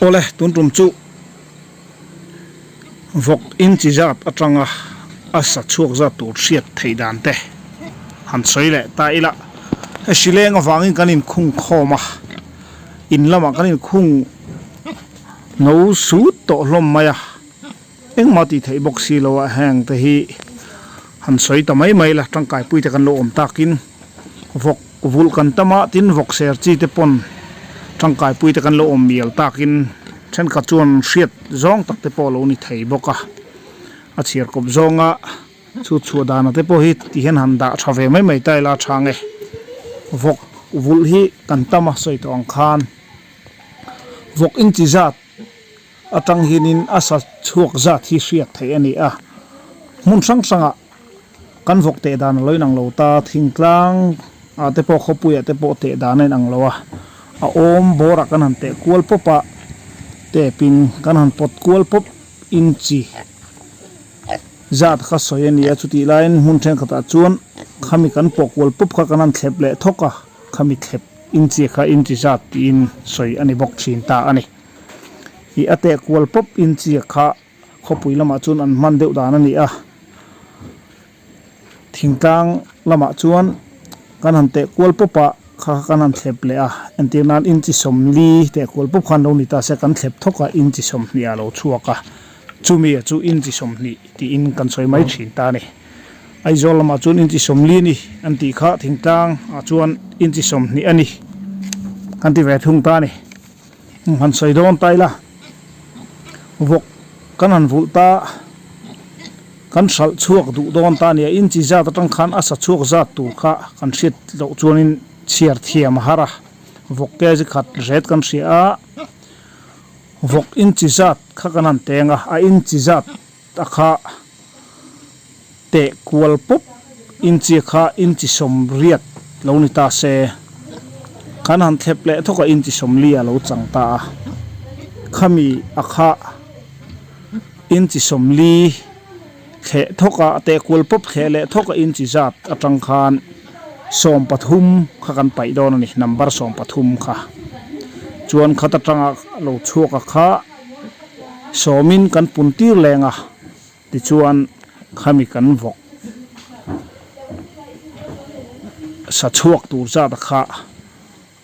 ole tun tum chu vok in chi zat atanga asa chuak za tur hriat theidan te han soile ta ila shileng awangin kanin khung khoma in lama kanin khung no su to hlom maya eng mati thei boxi lo a hang te hi han soi ta mai la tangkai pui te kan lo om takin vok vul kan tama tin vok ser chi te pon tangkai pui te kan lo om mial takin chen ka chuan hriat zong tak te polo ni thei boka a chiar kop zonga chu chu dana te po hi ti hen han da thave mai tai la thange vok vul hi kan tama soi to ang khan vok in chi zat atang hinin asa chuak zat hi hriat thei ani a mun sang sanga kan vok te dan loi nang lo ta thingtlang a te po khopui a te po te dan en ang lo a om bora kan han te kual popa te pin kan han pot kual pop in chi zat kha soyani a chuti line mun then khata chuan khami kan pok kual pop kha kan han thlep le thoka khami thlep in chi kha in chi zat in soi ani bok thin ta ani i ate kual pop in chi kha khopui lama chun an man deuh dan ani a thingtang lama chuan kan han te kual popa kha kan han thlep le a antinan in chi somli te kual pop khan lo ni ta se kan thlep thoka in chi som ni a lo chuaka chumi chu in chi som ni ti in kan soi mai thin ta ni ai zol lama chun in chi somli ni anti kha thingtang a chuan in chi som ni ani kan ti ve thung ta ni han soi don tai la vok kan han vulta kan sal chuak du don ta ni in chi za tang khan asa chuak za tu kha kan hriat lo chuanin chiar thiam hara vok ke ji khat ret kan ria vok in chi zat kha kanan tenga a in chi zat ta kha te kual pop in chi kha in chi som riat lo ni ta se kan han thlep le thoka in chi som lia lo chang ta khami akha in chi som li khe thoka te kual pop khe le thoka in chi zat atang khan som pathum kha kan pai don ani number som pathum kha chuan khata tanga lo chuaka kha somin kan puntir lenga ti chuan khami kan vok sa chuak tur za ta kha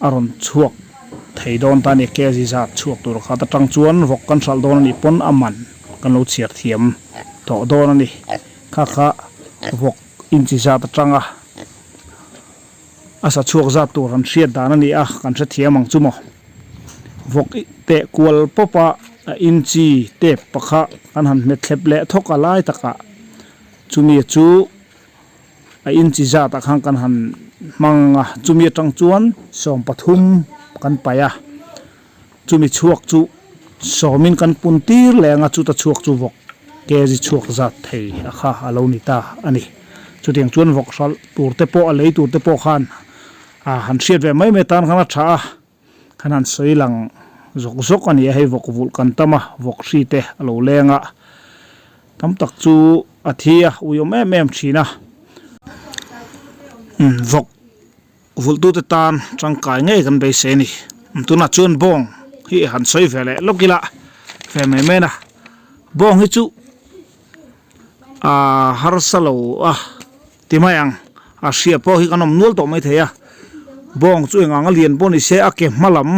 aron chuak thei don ta ni ke ji za chuak tur kha ta tang chuan vok kan sal don ani pon aman kan lo chiar thiam to don ani kha vok in chi za ta tanga asa chuak za tur ran hriat dan ani a kan tha thiam ang chumo vok te kual popa in chi te pakha kan han me thlep le thoka lai taka chumi chu a in chi za ta khang kan han manga chumi tang chuan som pathum kan paya chumi chuak chu somin kan puntir lenga chu ta chuak chu vok ke ji chuak za thei a kha alo ni ta ani chu tiang chuan vok sal tur te po a lei tur te po khan a han hriat ve mai me tan khana tha khanan soilang zok zok ani hei vok vul kan tama vok hri te alo lenga tam tak chu athia uyom em thina vok vul tu te tan tangkai ngai kan be se ni tuna chun bong hi han soi vele lokila fe me mena bong hi chu a har salo a timayang a sia po hi kanom nul to mai theya bong chu engang lian poni se a ke malam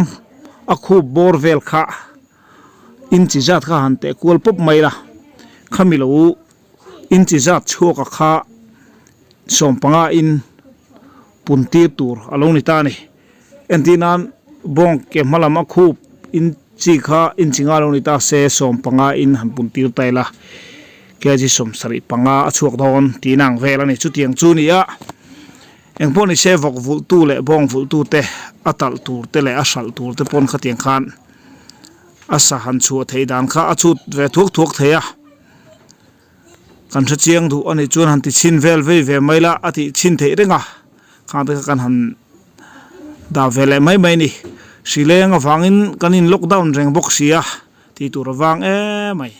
a khu borvel kha in chi zat kha han te kual pop mai la khamilo in chi zat chuaka kha som panga in punti tur aloni ta ni entinan bong ke malam a khu in chi kha in chinga lo ni ta se som panga in han punti taila ke ji som sari panga a chuak don tinang vela ni chu tiang chu ni a engpon ni se vok vul tu le bong vul tu te atal tur te le asal tur te pon khatiang khan asa han chu thei dan kha achut ve thuk theya kan tha chiang du ani chuan han ti chin vel ve maila ati chin thei renga kha te kan han da vele mai ni sileng awangin kanin lockdown reng boxia ti tur awang mai